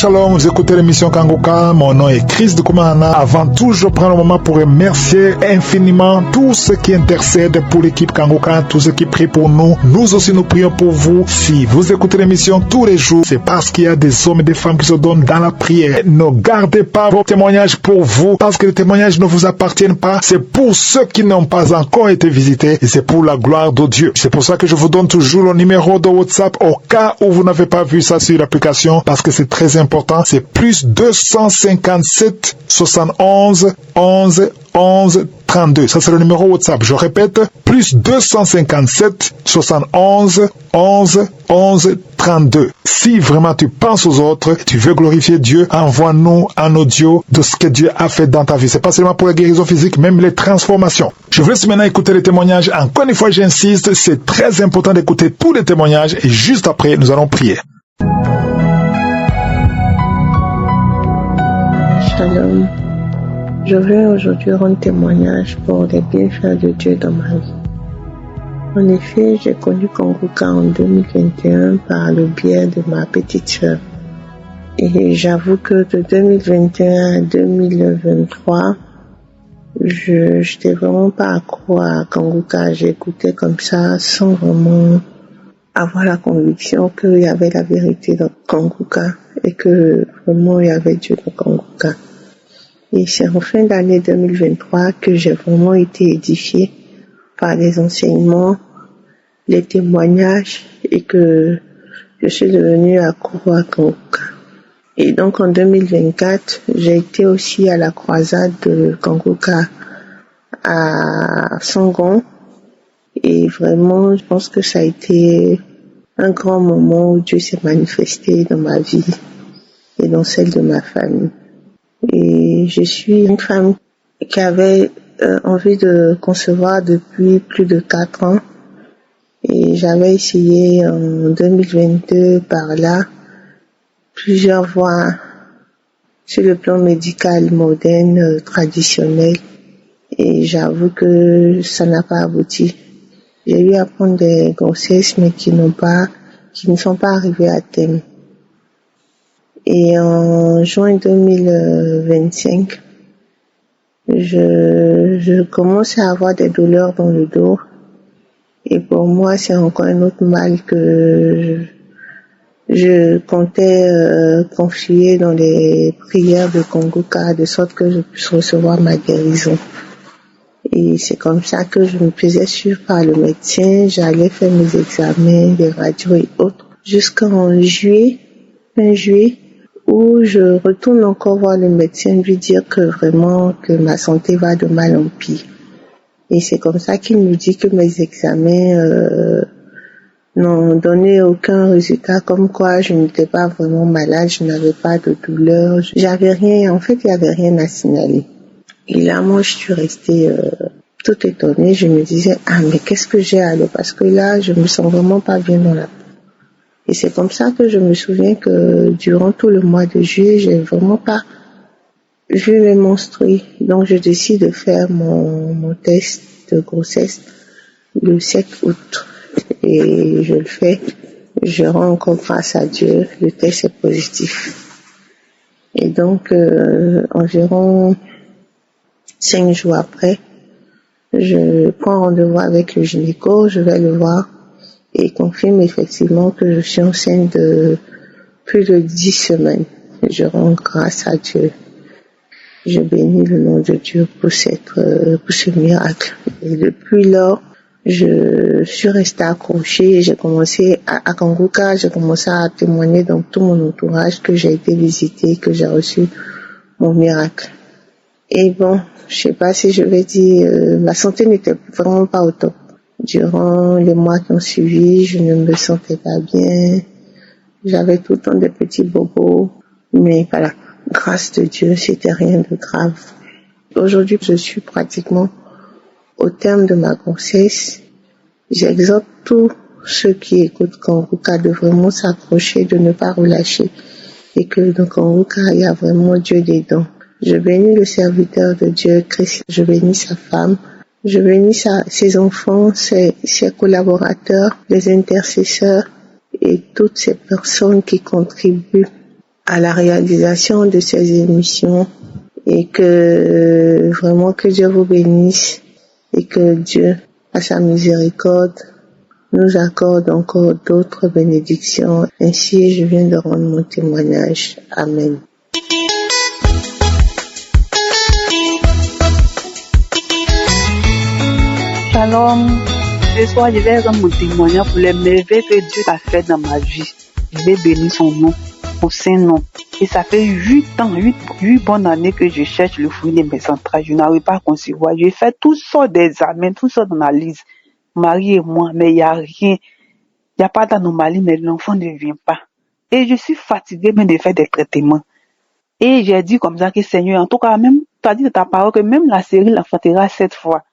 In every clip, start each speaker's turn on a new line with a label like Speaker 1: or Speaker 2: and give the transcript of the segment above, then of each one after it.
Speaker 1: Shalom, vous écoutez l'émission Kanguka, mon nom est Chris de Koumana. Avant tout, je prends le moment pour remercier infiniment tous ceux qui intercèdent pour l'équipe Kanguka, tous ceux qui prient pour nous. Nous aussi, nous prions pour vous. Si vous écoutez l'émission tous les jours, c'est parce qu'il y a des hommes et des femmes qui se donnent dans la prière. Ne gardez pas vos témoignages pour vous, parce que les témoignages ne vous appartiennent pas. C'est pour ceux qui n'ont pas encore été visités et c'est pour la gloire de Dieu. C'est pour ça que je vous donne toujours le numéro de WhatsApp au cas où vous n'avez pas vu ça sur l'application, parce que c'est très important. C'est plus 257 71 11 11 32. Ça, c'est le numéro WhatsApp. Je répète, plus 257 71 11 11 32. Si vraiment tu penses aux autres, tu veux glorifier Dieu, envoie-nous un audio de ce que Dieu a fait dans ta vie. C'est pas seulement pour la guérison physique, même les transformations. Je vous laisse maintenant écouter les témoignages. Encore une fois, j'insiste, c'est très important d'écouter tous les témoignages et juste après, nous allons prier.
Speaker 2: Shalom. Je viens aujourd'hui rendre témoignage pour les bienfaits de Dieu dans ma vie. En effet, j'ai connu Kanguka en 2021 par le biais de ma petite sœur. Et j'avoue que de 2021 à 2023, je n'étais vraiment pas accro à Kanguka. J'écoutais comme ça sans vraiment avoir la conviction qu'il y avait la vérité dans Kanguka et que vraiment il y avait Dieu dans Kanguka. Et c'est en fin d'année 2023 que j'ai vraiment été édifiée par les enseignements, les témoignages et que je suis devenue accro à Kanguka. Et donc en 2024, j'ai été aussi à la croisade de Kanguka à Sangon. Et vraiment, je pense que ça a été un grand moment où Dieu s'est manifesté dans ma vie et dans celle de ma famille. Et je suis une femme qui avait envie de concevoir depuis plus de 4 ans. Et j'avais essayé en 2022 par là plusieurs voies sur le plan médical moderne, traditionnel. Et j'avoue que ça n'a pas abouti. J'ai eu à prendre des grossesses mais qui ne sont pas arrivées à terme. Et en juin 2025, je commence à avoir des douleurs dans le dos. Et pour moi, c'est encore un autre mal que je comptais confier dans les prières de Kanguka, de sorte que je puisse recevoir ma guérison. Et c'est comme ça que je me faisais suivre par le médecin. J'allais faire mes examens, des radios et autres, jusqu'en fin juillet, où je retourne encore voir le médecin, lui dire que vraiment que ma santé va de mal en pis. Et c'est comme ça qu'il me dit que mes examens n'ont donné aucun résultat, comme quoi je n'étais pas vraiment malade, je n'avais pas de douleur, j'avais rien, en fait il n'y avait rien à signaler. Et là moi je suis restée tout étonnée, je me disais mais qu'est-ce que j'ai alors, parce que là je me sens vraiment pas bien dans la peau. Et c'est comme ça que je me souviens que durant tout le mois de juillet, j'ai vraiment pas vu mes menstrues. Donc je décide de faire mon test de grossesse le 7 août. Et je le fais. Je rends encore grâce à Dieu. Le test est positif. Et donc environ 5 jours après, je prends rendez-vous avec le gynéco. Je vais le voir. Et il confirme effectivement que je suis enceinte de plus de 10 semaines. Je rends grâce à Dieu. Je bénis le nom de Dieu pour ce miracle. Et depuis lors, je suis restée accrochée. J'ai commencé à Kanguka, j'ai commencé à témoigner dans tout mon entourage que j'ai été visitée, que j'ai reçu mon miracle. Et bon, je sais pas si je vais dire, ma santé n'était vraiment pas au top. Durant les mois qui ont suivi, je ne me sentais pas bien. J'avais tout le temps des petits bobos. Mais voilà, grâce de Dieu, c'était rien de grave. Aujourd'hui, je suis pratiquement au terme de ma grossesse. J'exhorte tous ceux qui écoutent Kanguka de vraiment s'accrocher, de ne pas relâcher. Et que dans Kanguka, il y a vraiment Dieu dedans. Je bénis le serviteur de Dieu, Christ. Je bénis sa femme. Je bénis ses enfants, ses collaborateurs, les intercesseurs et toutes ces personnes qui contribuent à la réalisation de ces émissions et que vraiment que Dieu vous bénisse et que Dieu, à sa miséricorde, nous accorde encore d'autres bénédictions. Ainsi, je viens de rendre mon témoignage. Amen.
Speaker 3: Shalom. Ce soir, je vais rendre mon témoignage pour les merveilles que Dieu a fait dans ma vie. Je vais bénir son nom, son saint nom. Et ça fait 8 ans, 8 bonnes années que je cherche le fruit de mes entrailles. Je n'arrive pas à concevoir. J'ai fait toutes sortes d'examens, toutes sortes d'analyses. Marie et moi, mais il n'y a rien. Il n'y a pas d'anomalie, mais l'enfant ne vient pas. Et je suis fatiguée même de faire des traitements. Et j'ai dit comme ça que Seigneur, en tout cas, même, tu as dit de ta parole que même la série l'enfantera 7 fois.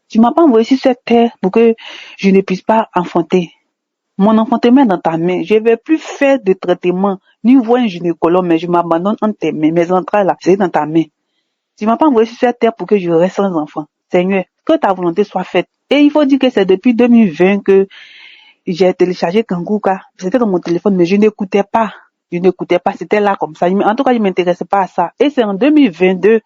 Speaker 3: Tu m'as pas envoyé sur cette terre pour que je ne puisse pas enfanter. Mon enfantement est dans ta main. Je vais plus faire de traitement, ni voir un gynécologue, mais je m'abandonne entre tes mains. Mes entrailles là, c'est dans ta main. Tu m'as pas envoyé sur cette terre pour que je reste sans enfant. Seigneur, que ta volonté soit faite. Et il faut dire que c'est depuis 2020 que j'ai téléchargé Kanguka. C'était dans mon téléphone, mais je n'écoutais pas. C'était là comme ça. En tout cas, je m'intéressais pas à ça. Et c'est en 2022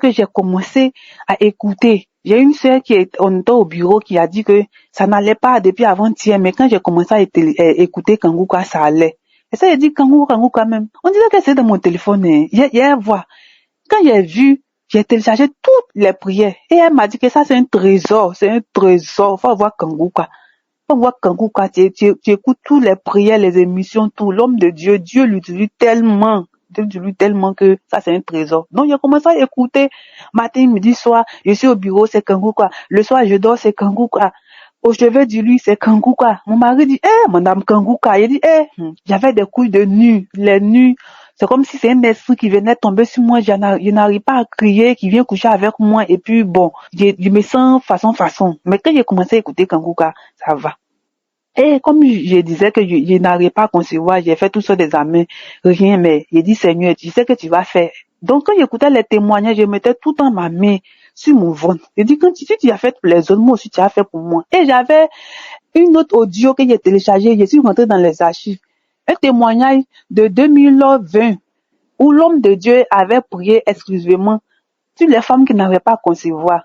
Speaker 3: que j'ai commencé à écouter. J'ai une sœur on était au bureau qui a dit que ça n'allait pas depuis avant-hier, mais quand j'ai commencé à écouter Kanguka, ça allait. Et ça, j'ai dit Kanguka même. On disait que c'est dans mon téléphone. Hier, voir. Quand j'ai téléchargé toutes les prières. Et elle m'a dit que ça, c'est un trésor. Faut voir Kanguka. Tu écoutes toutes les prières, les émissions, tout. L'homme de Dieu, Dieu l'utilise tellement que ça, c'est un trésor. Donc, j'ai commencé à écouter matin, midi, soir. Je suis au bureau, c'est Kanguka. Le soir, je dors, c'est Kanguka. Au chevet du lit, c'est Kanguka. Mon mari dit, madame Kanguka. Il dit, j'avais des couilles de nuit. Les nuits, c'est comme si c'est un esprit qui venait tomber sur moi. Je n'arrive pas à crier, qui vient coucher avec moi. Et puis, bon, je me sens façon. Mais quand j'ai commencé à écouter Kanguka, ça va. Et comme je disais que je n'arrivais pas à concevoir, j'ai fait tout ça des amis, rien, mais j'ai dit, Seigneur, tu sais que tu vas faire. Donc, quand j'écoutais les témoignages, je mettais tout dans ma main, sur mon ventre. J'ai dit, si tu as fait pour les autres, moi aussi, tu as fait pour moi. Et j'avais une autre audio que j'ai téléchargée, je suis rentrée dans les archives. Un témoignage de 2020, où l'homme de Dieu avait prié exclusivement sur les femmes qui n'avaient pas à concevoir.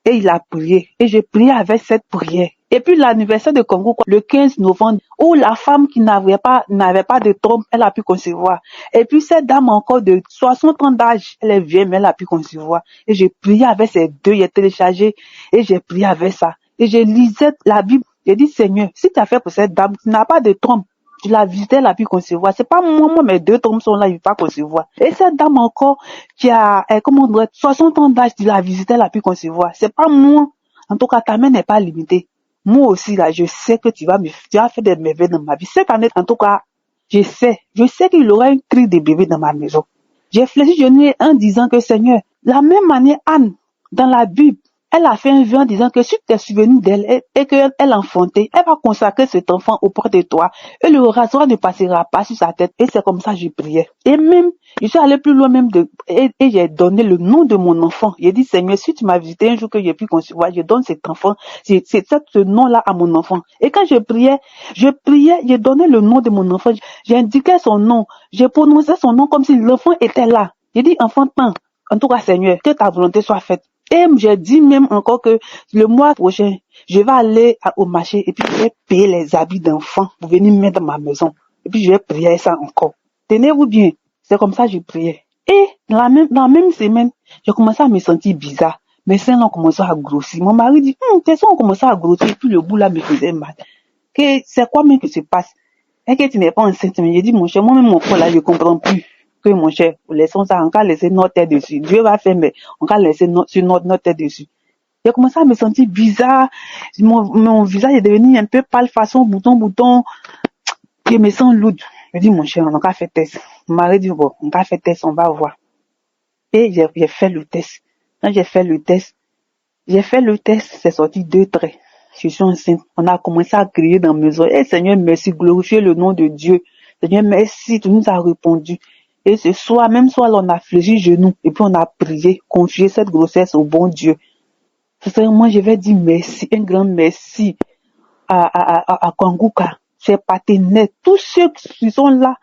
Speaker 3: Et il a prié. Et j'ai prié avec cette prière. Et puis l'anniversaire de Congo, le 15 novembre, où la femme qui n'avait pas de trompe, elle a pu concevoir. Et puis cette dame encore de 60 ans d'âge, elle est vieille, mais elle a pu concevoir. Et j'ai prié avec ces deux, j'ai téléchargé, et j'ai prié avec ça. Et je lisais la Bible. J'ai dit, Seigneur, si tu as fait pour cette dame qui n'a pas de trompe, tu l'as visité, elle a pu concevoir. C'est pas moi, mes deux trompes sont là, il ne peut pas concevoir. Et cette dame encore, qui a, 60 ans d'âge, tu l'as visité, elle a pu concevoir. C'est pas moi. En tout cas, ta main n'est pas limitée. Moi aussi, là, je sais que tu as fait des merveilles dans ma vie. Cette année, en tout cas, je sais qu'il y aura un cri de bébé dans ma maison. J'ai fléchi genou en disant que Seigneur, la même année, Anne, dans la Bible, elle a fait un vœu en disant que si tu t'es souvenu d'elle et qu'elle enfantait, elle va consacrer cet enfant auprès de toi et le rasoir ne passera pas sur sa tête. Et c'est comme ça que je priais. Et même, je suis allée plus loin même et j'ai donné le nom de mon enfant. J'ai dit, Seigneur, si tu m'as visité un jour que j'ai pu concevoir, je donne cet enfant, c'est ce nom-là à mon enfant. Et quand je priais, j'ai donné le nom de mon enfant. J'ai indiqué son nom. J'ai prononcé son nom comme si l'enfant était là. J'ai dit, enfant, en tout cas, Seigneur, que ta volonté soit faite. Et j'ai dit même encore que le mois prochain, je vais aller au marché et puis je vais payer les habits d'enfants pour venir mettre dans ma maison. Et puis je vais prier ça encore. Tenez-vous bien. C'est comme ça que je priais. Et dans la même semaine, j'ai commencé à me sentir bizarre. Mes seins ont commencé à grossir. Mon mari dit, tes seins ont commencé à grossir et puis le bout là me faisait mal. C'est quoi même que se passe? Et que tu n'es pas enceinte. Mais j'ai dit, mon cher, moi-même mon corps là, je comprends plus. Que mon cher, laissons ça, on va laisser notre tête dessus. Dieu va faire, mais on va laisser notre tête dessus. J'ai commencé à me sentir bizarre. Mon visage est devenu un peu pâle, façon bouton. Je me sens lourde. Je dis, mon cher, on va faire test. Mon mari dit, bon, on va faire test, on va voir. Et j'ai fait le test. Quand j'ai fait le test, c'est sorti 2 traits. Je suis enceinte. On a commencé à crier dans la maison. Eh, Seigneur, merci, glorifier le nom de Dieu. Seigneur, merci, tu nous as répondu. Et ce soir, même soir, on a fléchi genoux et puis on a prié, confié cette grossesse au bon Dieu. Moi, je vais dire merci, un grand merci à Kanguka, ses partenaires, tous ceux qui sont là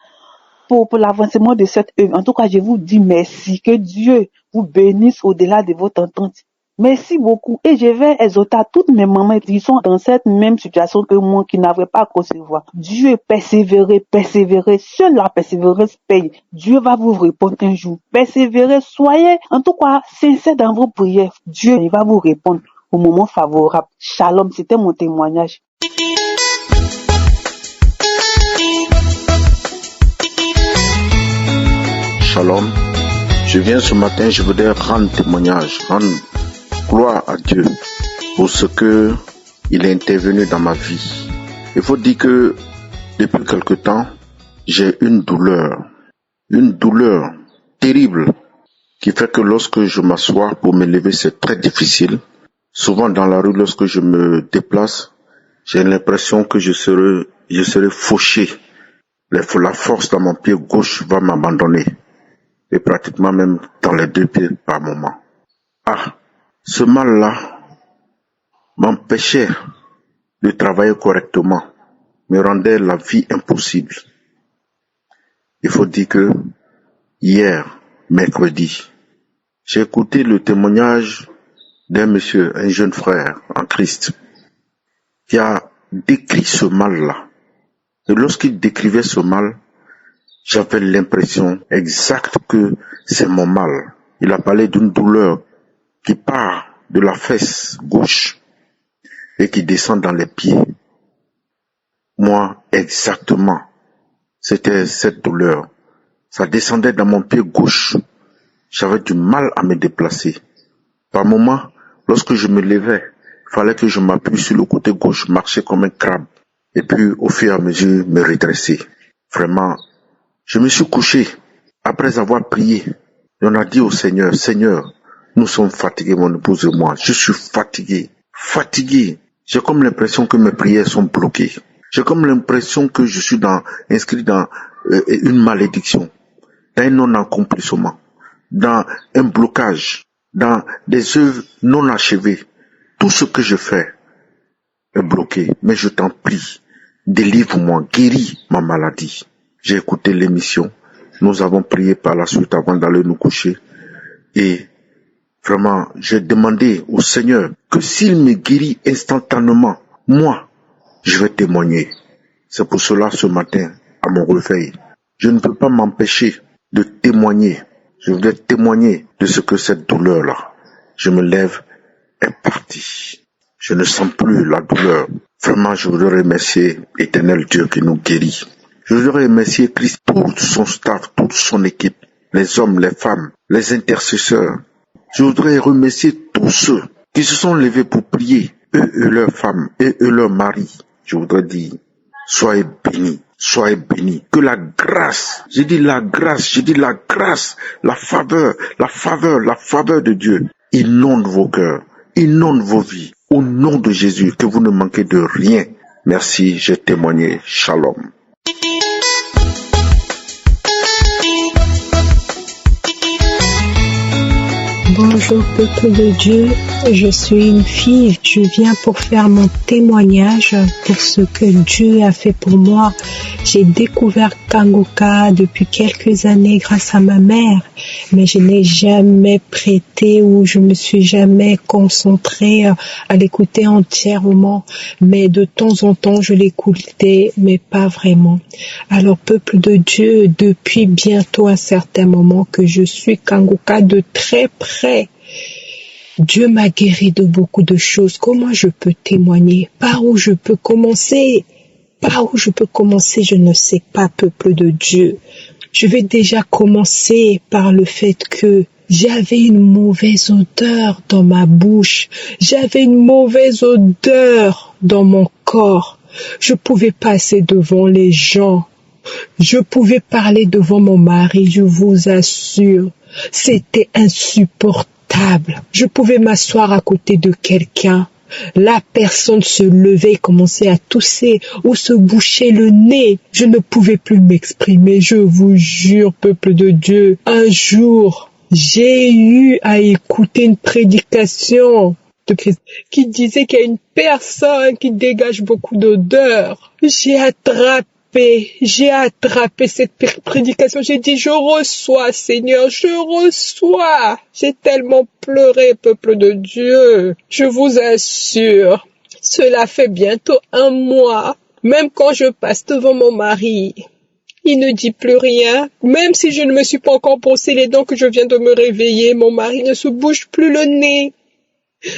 Speaker 3: pour l'avancement de cette œuvre. En tout cas, je vous dis merci. Que Dieu vous bénisse au-delà de votre entente. Merci beaucoup. Et je vais exhorter à toutes mes mamans qui sont dans cette même situation que moi, qui n'avaient pas à concevoir. Dieu, persévérez. Seule la persévérance paye. Dieu va vous répondre un jour. Persévérez, soyez en tout cas sincères dans vos prières. Dieu, il va vous répondre au moment favorable. Shalom, c'était mon témoignage.
Speaker 4: Shalom. Je viens ce matin, je voudrais rendre témoignage, rendre gloire à Dieu pour ce que il est intervenu dans ma vie. Il faut dire que depuis quelque temps, j'ai une douleur terrible qui fait que lorsque je m'assois pour me lever, c'est très difficile. Souvent dans la rue, lorsque je me déplace, j'ai l'impression que je serai fauché. La force dans mon pied gauche va m'abandonner. Et pratiquement même dans les deux pieds par moment. Ce mal-là m'empêchait de travailler correctement, me rendait la vie impossible. Il faut dire que hier, mercredi, j'ai écouté le témoignage d'un monsieur, un jeune frère en Christ, qui a décrit ce mal-là. Et lorsqu'il décrivait ce mal, j'avais l'impression exacte que c'est mon mal. Il a parlé d'une douleur qui part de la fesse gauche et qui descend dans les pieds. Moi, exactement, c'était cette douleur. Ça descendait dans mon pied gauche. J'avais du mal à me déplacer. Par moments, lorsque je me levais, il fallait que je m'appuie sur le côté gauche, marcher comme un crabe. Et puis, au fur et à mesure, me redresser. Vraiment, je me suis couché après avoir prié. Et on a dit au Seigneur, Seigneur, nous sommes fatigués, mon épouse et moi. Je suis fatigué. J'ai comme l'impression que mes prières sont bloquées. J'ai comme l'impression que je suis inscrit dans une malédiction, dans un non-accomplissement, dans un blocage, dans des œuvres non achevées. Tout ce que je fais est bloqué. Mais je t'en prie, délivre-moi, guéris ma maladie. J'ai écouté l'émission. Nous avons prié par la suite avant d'aller nous coucher. Et vraiment, j'ai demandé au Seigneur que s'il me guérit instantanément, moi, je vais témoigner. C'est pour cela, ce matin, à mon réveil, je ne peux pas m'empêcher de témoigner. Je voudrais témoigner de ce que cette douleur-là, je me lève, est partie. Je ne sens plus la douleur. Vraiment, je voudrais remercier l'Éternel Dieu qui nous guérit. Je voudrais remercier Christ, tout son staff, toute son équipe, les hommes, les femmes, les intercesseurs. Je voudrais remercier tous ceux qui se sont levés pour prier, eux et leurs femmes, eux et leurs maris. Je voudrais dire, soyez bénis, que la grâce, la faveur de Dieu inonde vos cœurs, inonde vos vies. Au nom de Jésus, que vous ne manquez de rien. Merci, j'ai témoigné. Shalom.
Speaker 5: Bonjour peuple de Dieu, je suis une fille, je viens pour faire mon témoignage pour ce que Dieu a fait pour moi. J'ai découvert Kangoka depuis quelques années grâce à ma mère, mais je n'ai jamais prêté ou je me suis jamais concentrée à l'écouter entièrement, mais de temps en temps je l'écoutais, mais pas vraiment. Alors peuple de Dieu, depuis bientôt un certain moment que je suis Kangoka de très près, Dieu m'a guéri de beaucoup de choses. Comment je peux témoigner? Par où je peux commencer? Je ne sais pas, peuple de Dieu. Je vais déjà commencer par le fait que j'avais une mauvaise odeur dans ma bouche. J'avais une mauvaise odeur dans mon corps. Je pouvais passer devant les gens. Je pouvais parler devant mon mari, je vous assure. C'était insupportable. Je pouvais m'asseoir à côté de quelqu'un. La personne se levait et commençait à tousser ou se boucher le nez. Je ne pouvais plus m'exprimer, je vous jure, peuple de Dieu. Un jour, j'ai eu à écouter une prédication de Christ qui disait qu'il y a une personne qui dégage beaucoup d'odeur. J'ai attrapé attrapé cette prédication. J'ai dit, je reçois, Seigneur, je reçois. J'ai tellement pleuré, peuple de Dieu. Je vous assure, cela fait bientôt 1 mois. Même quand je passe devant mon mari, il ne dit plus rien. Même si je ne me suis pas encore brossé les dents, que je viens de me réveiller, mon mari ne se bouge plus le nez.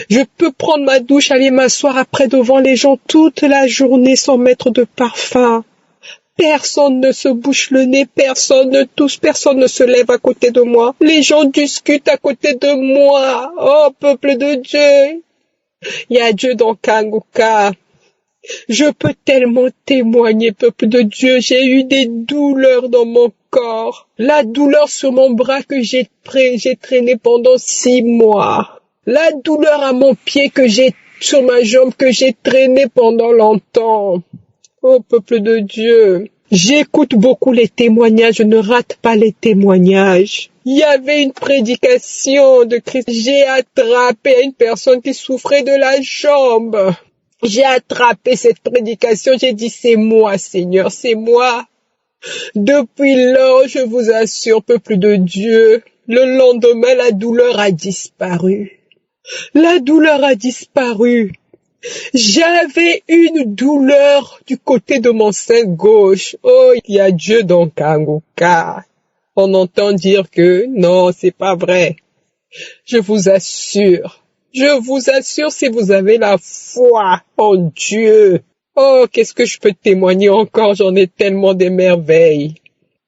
Speaker 5: Je peux prendre ma douche, aller m'asseoir après devant les gens toute la journée sans mettre de parfum. Personne ne se bouche le nez, personne ne tousse, personne ne se lève à côté de moi. Les gens discutent à côté de moi. Oh, peuple de Dieu, il y a Dieu dans Kanguka. Je peux tellement témoigner, peuple de Dieu. J'ai eu des douleurs dans mon corps. La douleur sur mon bras que j'ai traîné pendant 6 mois. La douleur à mon pied sur ma jambe que j'ai traîné pendant longtemps. Oh, peuple de Dieu. J'écoute beaucoup les témoignages. Je ne rate pas les témoignages. Il y avait une prédication de Christ. J'ai attrapé une personne qui souffrait de la jambe. J'ai attrapé cette prédication, j'ai dit, c'est moi, Seigneur, c'est moi. Depuis lors, je vous assure, peuple de Dieu, le lendemain, la douleur a disparu. La douleur a disparu. J'avais une douleur du côté de mon sein gauche. Oh, il y a Dieu dans Kanguka. On entend dire que non, c'est pas vrai. Je vous assure, si vous avez la foi en Dieu. Oh, qu'est-ce que je peux témoigner encore? J'en ai tellement des merveilles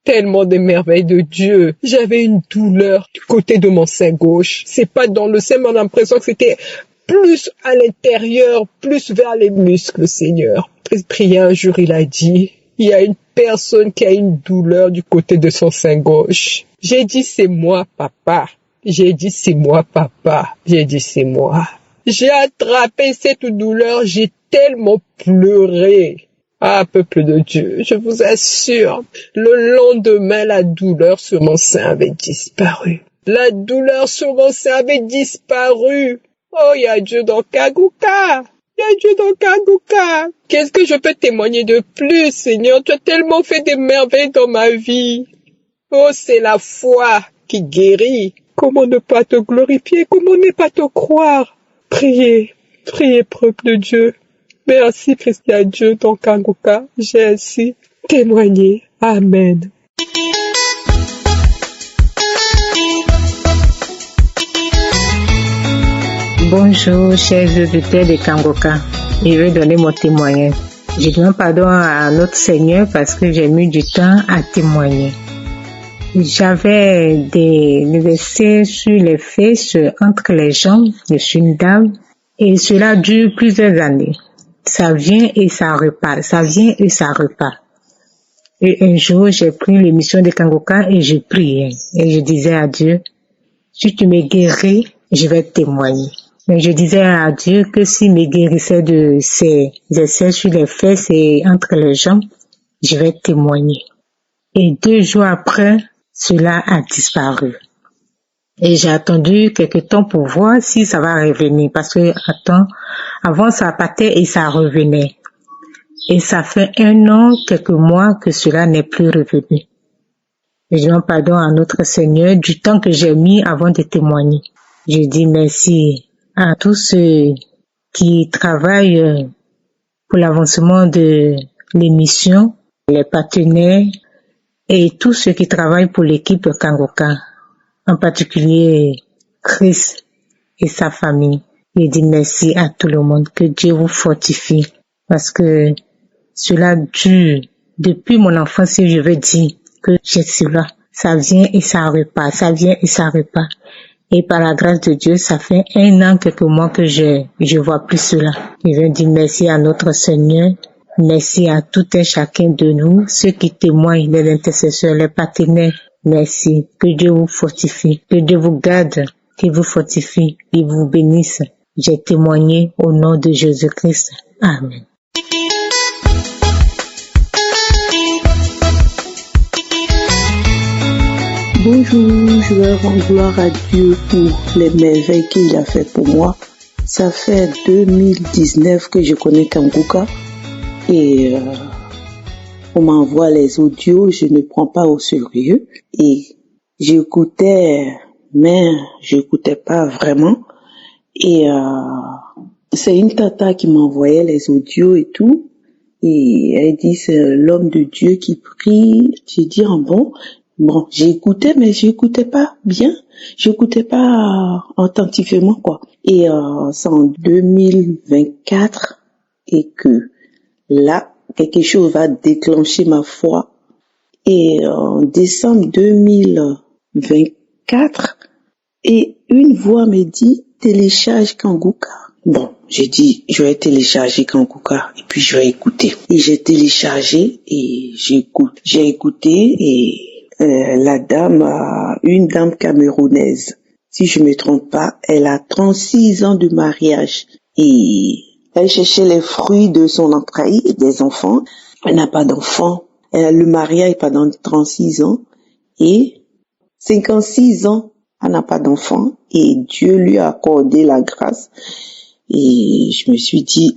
Speaker 5: de Dieu. J'avais une douleur du côté de mon sein gauche. C'est pas dans le sein, mais on a l'impression que c'était plus à l'intérieur, plus vers les muscles, Seigneur. Prier un jour, il a dit, il y a une personne qui a une douleur du côté de son sein gauche. J'ai dit, c'est moi, papa. J'ai dit, c'est moi, papa. J'ai dit, c'est moi. J'ai attrapé cette douleur, j'ai tellement pleuré. Ah, peuple de Dieu, je vous assure, le lendemain, la douleur sur mon sein avait disparu. La douleur sur mon sein avait disparu. Oh, il y a Dieu dans Kanguka. Il y a Dieu dans Kanguka. Qu'est-ce que je peux témoigner de plus, Seigneur? Tu as tellement fait des merveilles dans ma vie. Oh, c'est la foi qui guérit. Comment ne pas te glorifier? Comment ne pas te croire? Priez, peuple de Dieu. Merci, Christ, à Dieu dans Kanguka. J'ai ainsi témoigné. Amen.
Speaker 6: Bonjour, chers auditeurs de Kanguka. Je vais donner mon témoignage. Je demande pardon à notre Seigneur parce que j'ai mis du temps à témoigner. J'avais des versets sur les fesses, entre les jambes. Je suis une dame et cela dure plusieurs années. Ça vient et ça repart, ça vient et ça repart. Et un jour, j'ai pris l'émission de Kanguka et je priais. Et je disais à Dieu, si tu me guéris, je vais témoigner. Mais je disais à Dieu que s'il me guérissait de ces essais sur les fesses et entre les jambes, je vais témoigner. Et 2 jours après, cela a disparu. Et j'ai attendu quelque temps pour voir si ça va revenir. Parce que, avant ça partait et ça revenait. Et ça fait 1 an, quelques mois que cela n'est plus revenu. Je demande pardon à notre Seigneur du temps que j'ai mis avant de témoigner. Je dis merci à tous ceux qui travaillent pour l'avancement de l'émission, les partenaires et tous ceux qui travaillent pour l'équipe Kanguka, en particulier Chris et sa famille. Je dis merci à tout le monde, que Dieu vous fortifie, parce que cela dure depuis mon enfance, si je veux dire que je suis là. Ça vient et ça repart, ça vient et ça repart. Et par la grâce de Dieu, ça fait 1 an, quelques mois que je vois plus cela. Je veux dire merci à notre Seigneur, merci à tout un chacun de nous, ceux qui témoignent, les intercesseurs, les partenaires. Merci. Que Dieu vous fortifie, que Dieu vous garde, qu'il vous fortifie, qu'il vous bénisse. J'ai témoigné au nom de Jésus-Christ. Amen.
Speaker 7: Bonjour, je vais rendre gloire à Dieu pour les merveilles qu'il a fait pour moi. Ça fait 2019 que je connais Kanguka et on m'envoie les audios, je ne prends pas au sérieux. Et j'écoutais, mais j'écoutais pas vraiment. Et c'est une tata qui m'envoyait les audios et tout. Et elle dit, c'est l'homme de Dieu qui prie. J'ai dit, bon, j'écoutais, mais j'écoutais pas bien. J'écoutais pas attentivement, quoi. Et c'est en 2024 et que là, quelque chose va déclencher ma foi. Et en décembre 2024, et une voix me dit, télécharge Kanguka. Bon, j'ai dit, je vais télécharger Kanguka et puis je vais écouter. Et j'ai téléchargé et j'écoute. J'ai écouté et la dame, une dame camerounaise, si je me trompe pas, elle a 36 ans de mariage et elle cherchait les fruits de son entraille, des enfants. Elle n'a pas d'enfants. Le mariage pendant 36 ans et 56 ans, elle n'a pas d'enfants et Dieu lui a accordé la grâce. Et je me suis dit,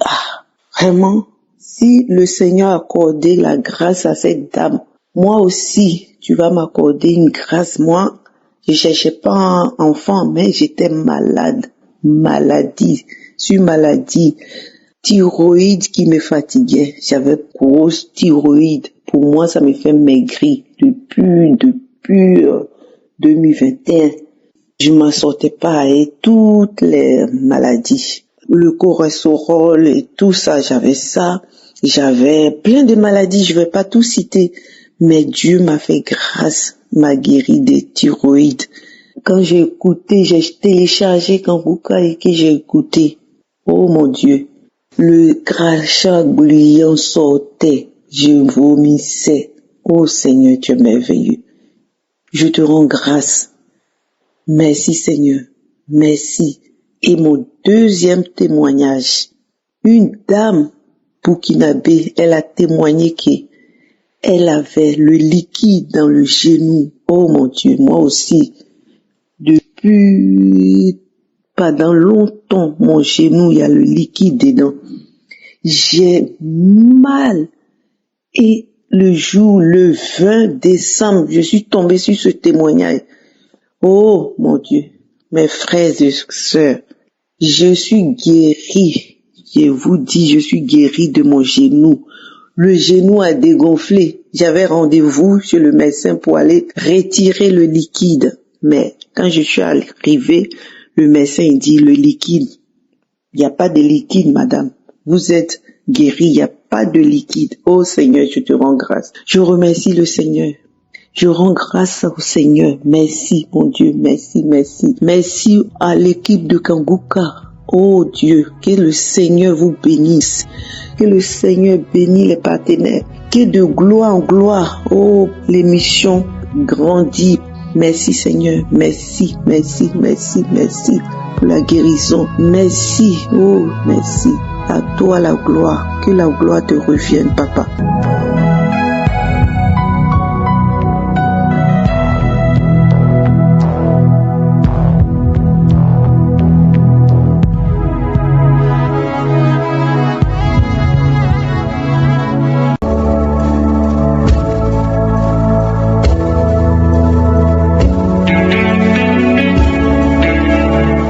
Speaker 7: vraiment, si le Seigneur a accordé la grâce à cette dame, moi aussi, tu vas m'accorder une grâce. Moi, je cherchais pas un enfant, mais j'étais malade. Maladie, thyroïde qui me fatiguait. J'avais grosse thyroïde. Pour moi, ça me fait maigrir depuis 2021. Je m'en sortais pas et toutes les maladies. Le cholestérol et tout ça, j'avais ça. J'avais plein de maladies, je vais pas tout citer. Mais Dieu m'a fait grâce, m'a guéri des thyroïdes. Quand j'ai écouté, j'ai téléchargé Kanguka et que j'ai écouté, oh mon Dieu, le crachat gluant sortait, je vomissais. Oh Seigneur, tu es merveilleux. Je te rends grâce. Merci Seigneur, merci. Et mon deuxième témoignage, une dame burkinabé, elle a témoigné qu'elle avait le liquide dans le genou. Oh mon Dieu, moi aussi, depuis pendant longtemps, mon genou, il y a le liquide dedans. J'ai mal. Et le 20 décembre, je suis tombée sur ce témoignage. Oh mon Dieu, mes frères et sœurs, je suis guérie. Je vous dis, je suis guérie de mon genou. Le genou a dégonflé. J'avais rendez-vous chez le médecin pour aller retirer le liquide. Mais quand je suis arrivée, le médecin dit le liquide. Il n'y a pas de liquide, madame. Vous êtes guérie, il n'y a pas de liquide. Oh Seigneur, je te rends grâce. Je remercie le Seigneur. Je rends grâce au Seigneur. Merci, mon Dieu. Merci, merci. Merci à l'équipe de Kanguka. Oh Dieu, que le Seigneur vous bénisse. Que le Seigneur bénisse les partenaires. Que de gloire en gloire, oh, l'émission grandit. Merci Seigneur. Merci, merci, merci, merci pour la guérison. Merci, oh, merci. À toi la gloire. Que la gloire te revienne, Papa.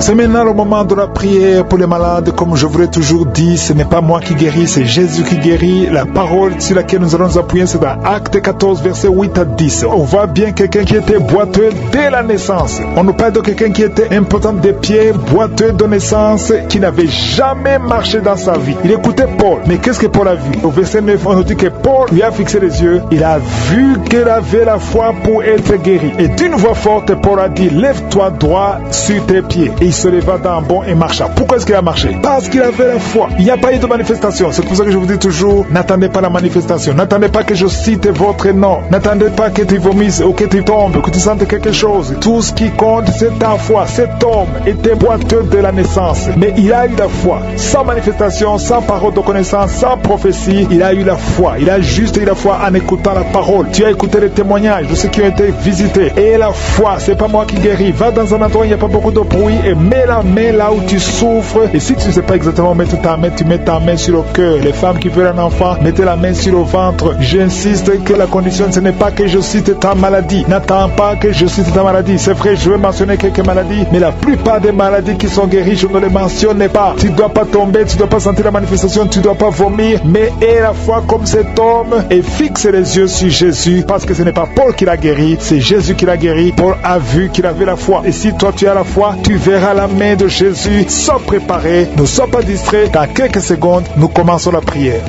Speaker 1: C'est maintenant le moment de la prière pour les malades. Comme je vous l'ai toujours dit, ce n'est pas moi qui guéris, c'est Jésus qui guérit. La parole sur laquelle nous allons nous appuyer, c'est dans Acte 14, versets 8 à 10. On voit bien quelqu'un qui était boiteux dès la naissance. On nous parle de quelqu'un qui était impotent des pieds, boiteux de naissance, qui n'avait jamais marché dans sa vie. Il écoutait Paul. Mais qu'est-ce que Paul a vu? Au verset 9, on nous dit que Paul lui a fixé les yeux. Il a vu qu'il avait la foi pour être guéri. Et d'une voix forte, Paul a dit, lève-toi droit sur tes pieds. Et il se leva d'un bond et marcha. Pourquoi est-ce qu'il a marché? Parce qu'il avait la foi. Il n'y a pas eu de manifestation. C'est pour ça que je vous dis toujours, n'attendez pas la manifestation. N'attendez pas que je cite votre nom. N'attendez pas que tu vomisses ou que tu tombes, que tu sentes quelque chose. Tout ce qui compte, c'est ta foi. Cet homme était boiteux de la naissance. Mais il a eu la foi. Sans manifestation, sans parole de connaissance, sans prophétie, il a eu la foi. Il a juste eu la foi en écoutant la parole. Tu as écouté les témoignages de ceux qui ont été visités. Et la foi, c'est pas moi qui guéris. Va dans un endroit où il n'y a pas beaucoup de bruit et mets la main là où tu souffres. Et si tu ne sais pas exactement mettre ta main, tu mets ta main sur le cœur. Les femmes qui veulent un enfant, mettez la main sur le ventre. J'insiste que la condition, ce n'est pas que je cite ta maladie. N'attends pas que je cite ta maladie. C'est vrai, je vais mentionner quelques maladies, mais la plupart des maladies qui sont guéries, je ne les mentionne pas. Tu ne dois pas tomber, tu ne dois pas sentir la manifestation, tu ne dois pas vomir, mais aie la foi comme cet homme et fixe les yeux sur Jésus, parce que ce n'est pas Paul qui l'a guéri, c'est Jésus qui l'a guéri. Paul a vu qu'il avait la foi. Et si toi tu as la foi, tu verras la main de Jésus. Sois préparé, ne sois pas distrait. Dans quelques secondes, nous commençons la prière.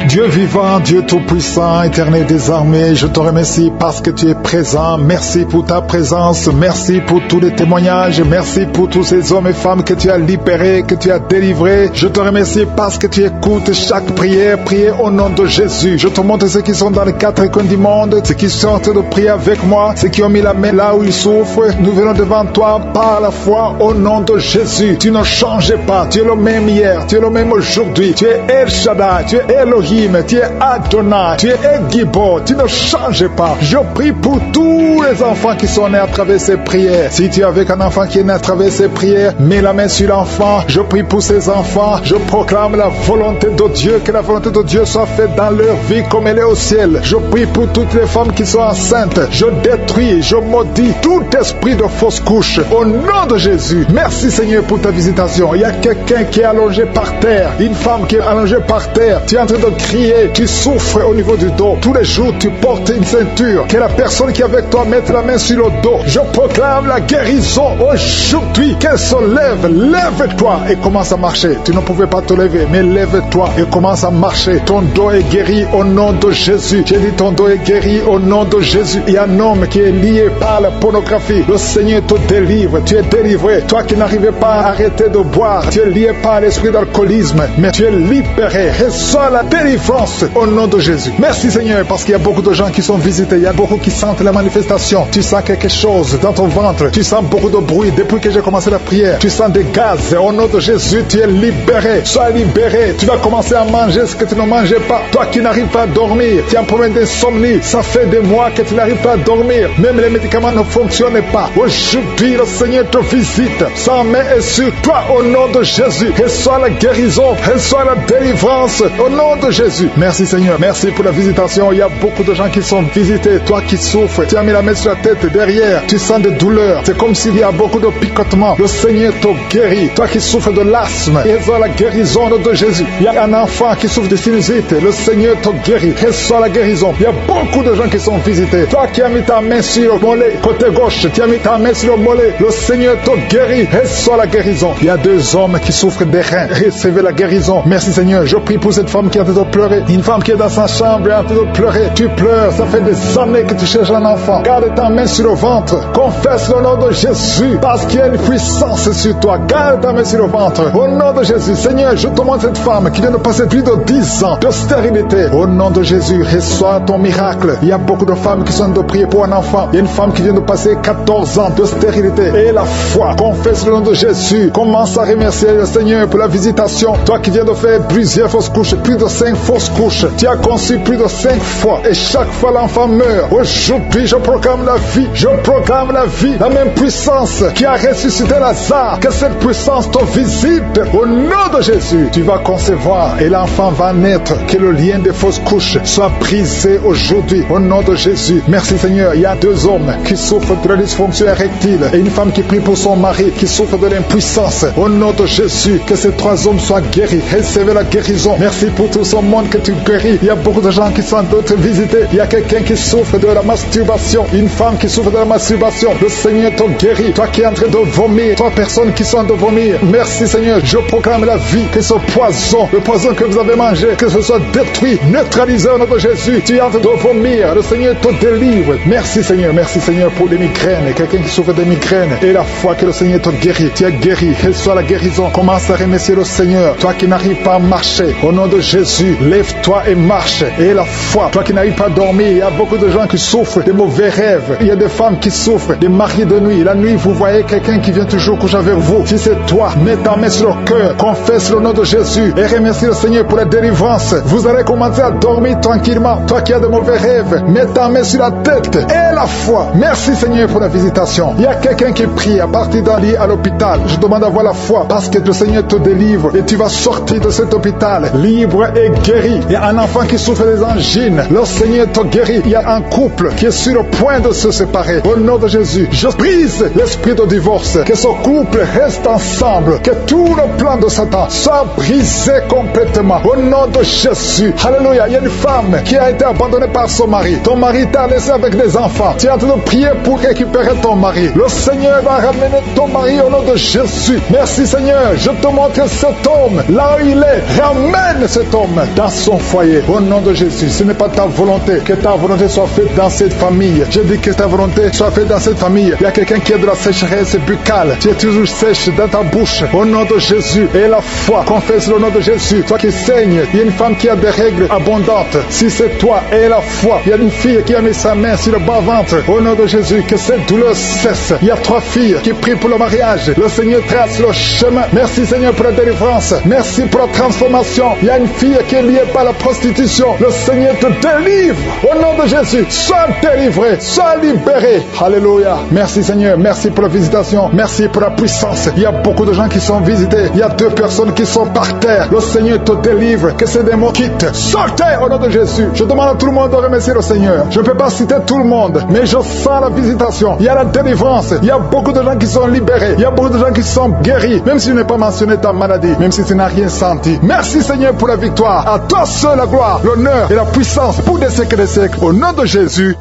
Speaker 1: Dieu vivant, Dieu tout-puissant, éternel des armées, je te remercie parce que tu es présent. Merci pour ta présence. Merci pour tous les témoignages. Merci pour tous ces hommes et femmes que tu as libérés, que tu as délivrés. Je te remercie parce que tu écoutes chaque prière. Priez au nom de Jésus. Je te montre ceux qui sont dans les 4 coins du monde, ceux qui sont en train de prier avec moi, ceux qui ont mis la main là où ils souffrent. Nous venons devant toi par la foi au nom de Jésus. Tu ne changes pas. Tu es le même hier. Tu es le même aujourd'hui. Tu es El Shaddai. Tu es Elohim. Tu es Adonai, tu es Gibor, tu ne changes pas. Je prie pour tous les enfants qui sont nés à travers ces prières. Si tu es avec un enfant qui est né à travers ces prières, mets la main sur l'enfant. Je prie pour ces enfants. Je proclame la volonté de Dieu, que la volonté de Dieu soit faite dans leur vie comme elle est au ciel. Je prie pour toutes les femmes qui sont enceintes. Je détruis, je maudis tout esprit de fausse couche au nom de Jésus. Merci Seigneur pour ta visitation. Il y a quelqu'un qui est allongé par terre, une femme qui est allongée par terre. Tu es en train de crier, tu souffres au niveau du dos. Tous les jours, tu portes une ceinture. Que la personne qui est avec toi mette la main sur le dos. Je proclame la guérison aujourd'hui. Qu'elle se lève. Lève-toi et commence à marcher. Tu ne pouvais pas te lever, mais lève-toi et commence à marcher. Ton dos est guéri au nom de Jésus. J'ai dit ton dos est guéri au nom de Jésus. Il y a un homme qui est lié par la pornographie. Le Seigneur te délivre. Tu es délivré. Toi qui n'arrivais pas à arrêter de boire, tu es lié par l'esprit d'alcoolisme, mais tu es libéré. Reçois la délivrance au nom de Jésus. Merci Seigneur, parce qu'il y a beaucoup de gens qui sont visités. Il y a beaucoup qui sentent la manifestation. Tu sens quelque chose dans ton ventre. Tu sens beaucoup de bruit depuis que j'ai commencé la prière. Tu sens des gaz. Au nom de Jésus, tu es libéré. Sois libéré. Tu vas commencer à manger ce que tu ne mangeais pas. Toi qui n'arrives pas à dormir, tu as un problème d'insomnie. Ça fait des mois que tu n'arrives pas à dormir. Même les médicaments ne fonctionnent pas. Aujourd'hui, le Seigneur te visite. Sa main est sur toi au nom de Jésus. Reçois la guérison. Reçois la délivrance au nom de Jésus. Merci Seigneur, merci pour la visitation. Il y a beaucoup de gens qui sont visités. Toi qui souffres, tu as mis la main sur la tête, derrière, tu sens des douleurs. C'est comme s'il y a beaucoup de picotements. Le Seigneur te guérit. Toi qui souffres de l'asthme, reçois la guérison de Jésus. Il y a un enfant qui souffre de sinusite, le Seigneur te guérit. Reçois la guérison. Il y a beaucoup de gens qui sont visités. Toi qui as mis ta main sur le mollet, côté gauche, tu as mis ta main sur le mollet, le Seigneur te guérit. Reçois la guérison. Il y a 2 hommes qui souffrent des reins. Recevez la guérison. Merci Seigneur. Je prie pour cette femme qui est en train de pleurer. Une femme qui est dans sa chambre et en train de pleurer. Tu pleures, ça fait des années que tu cherches un enfant. Garde ta main sur le ventre. Confesse le nom de Jésus, parce qu'il y a une puissance sur toi. Garde ta main sur le ventre. Au nom de Jésus, Seigneur, je te montre cette femme qui vient de passer plus de 10 ans de stérilité. Au nom de Jésus, reçois ton miracle. Il y a beaucoup de femmes qui sont de prier pour un enfant. Il y a une femme qui vient de passer 14 ans de stérilité. Et la foi, confesse le nom de Jésus. Commence à remercier le Seigneur pour la visitation. Toi qui viens de faire plusieurs fausses couches, plus de 5 fausses couches. Tu as conçu plus de 5 fois et chaque fois l'enfant meurt. Aujourd'hui, je proclame la vie. Je proclame la vie. La même puissance qui a ressuscité Lazare. Que cette puissance te visite. Au nom de Jésus, tu vas concevoir et l'enfant va naître. Que le lien des fausses couches soit brisé aujourd'hui. Au nom de Jésus. Merci Seigneur. Il y a 2 hommes qui souffrent de la dysfonction érectile et une femme qui prie pour son mari qui souffre de l'impuissance. Au nom de Jésus, que ces 3 hommes soient guéris. Recevez la guérison. Merci pour tout ce monde que tu guéris. Il y a beaucoup de gens qui sont d'autres visités. Il y a quelqu'un qui souffre de la masturbation. Une femme qui souffre de la masturbation. Le Seigneur te guérit. Toi qui es en train de vomir. 3 personnes qui sont en train de vomir. Merci Seigneur. Je proclame la vie. Que ce poison, le poison que vous avez mangé, que ce soit détruit, neutralisé au nom de Jésus. Tu es en train de vomir. Le Seigneur te délivre. Merci Seigneur. Merci Seigneur pour les migraines. Quelqu'un qui souffre de migraines. Et la foi que le Seigneur te guérit. Tu es guéri. Reçois la guérison. Commence à remercier le Seigneur. Toi qui n'arrives pas à marcher. Au nom de Jésus, lève-toi et marche. Et la foi, toi qui n'arrives pas à dormir, il y a beaucoup de gens qui souffrent de mauvais rêves. Il y a des femmes qui souffrent des maris de nuit. La nuit, vous voyez quelqu'un qui vient toujours coucher avec vous. Si c'est toi, mets ta main sur le cœur, confesse le nom de Jésus et remercie le Seigneur pour la délivrance. Vous allez commencer à dormir tranquillement. Toi qui as de mauvais rêves, mets ta main sur la tête et et la foi. Merci Seigneur pour la visitation. Il y a quelqu'un qui prie à partir d'un lit à l'hôpital. Je demande d'avoir la foi parce que le Seigneur te délivre et tu vas sortir de cet hôpital libre et guéri. Il y a un enfant qui souffre des angines. Le Seigneur te guérit. Il y a un couple qui est sur le point de se séparer. Au nom de Jésus, je brise l'esprit de divorce. Que ce couple reste ensemble. Que tout le plan de Satan soit brisé complètement. Au nom de Jésus. Alléluia. Il y a une femme qui a été abandonnée par son mari. Ton mari t'a laissé avec des enfants. Tu es en train de prier pour récupérer ton mari. Le Seigneur va ramener ton mari au nom de Jésus. Merci Seigneur. Je te montre cet homme. Là où il est, ramène cet homme dans son foyer. Au nom de Jésus. Ce n'est pas ta volonté. Que ta volonté soit faite dans cette famille. Je dis que ta volonté soit faite dans cette famille. Il y a quelqu'un qui a de la sécheresse buccale. Tu es toujours sèche dans ta bouche. Au nom de Jésus. Et la foi. Confesse le nom de Jésus. Toi qui saigne. Il y a une femme qui a des règles abondantes. Si c'est toi et la foi. Il y a une fille qui a mis sa main sur le bas-ventre. Au nom de Jésus. Que cette douleur cesse. Il y a 3 filles qui prient pour le mariage. Le Seigneur trace le chemin. Merci Seigneur pour la délivrance. Merci pour la transformation. Il y a une fille qui est liée par la prostitution. Le Seigneur te délivre. Au nom de Jésus. Sois délivré. Sois libéré. Alléluia. Merci Seigneur. Merci pour la visitation. Merci pour la puissance. Il y a beaucoup de gens qui sont visités. Il y a 2 personnes qui sont par terre. Le Seigneur te délivre. Que ces démons quittent. Sortez au nom de Jésus. Je demande à tout le monde de remercier le Seigneur. Je ne peux pas citer tout le monde, mais je sens la visitation. Il y a la délivrance. Il y a beaucoup de gens qui sont libérés. Il y a beaucoup de gens qui sont guéris. Même si je n'ai pas mentionné ta maladie, même si tu n'as rien senti. Merci Seigneur pour la victoire. À toi seul la gloire, l'honneur et la puissance pour des siècles et des siècles. Au nom de Jésus.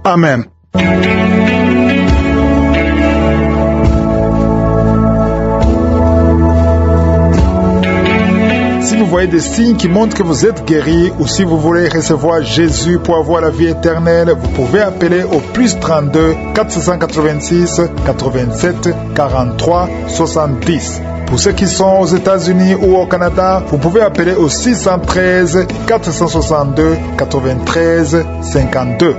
Speaker 1: Amen. Si vous voyez des signes qui montrent que vous êtes guéri ou si vous voulez recevoir Jésus pour avoir la vie éternelle, vous pouvez appeler au plus 32 486 87 43 70. Pour ceux qui sont aux États-Unis ou au Canada, vous pouvez appeler au 613 462 93 52.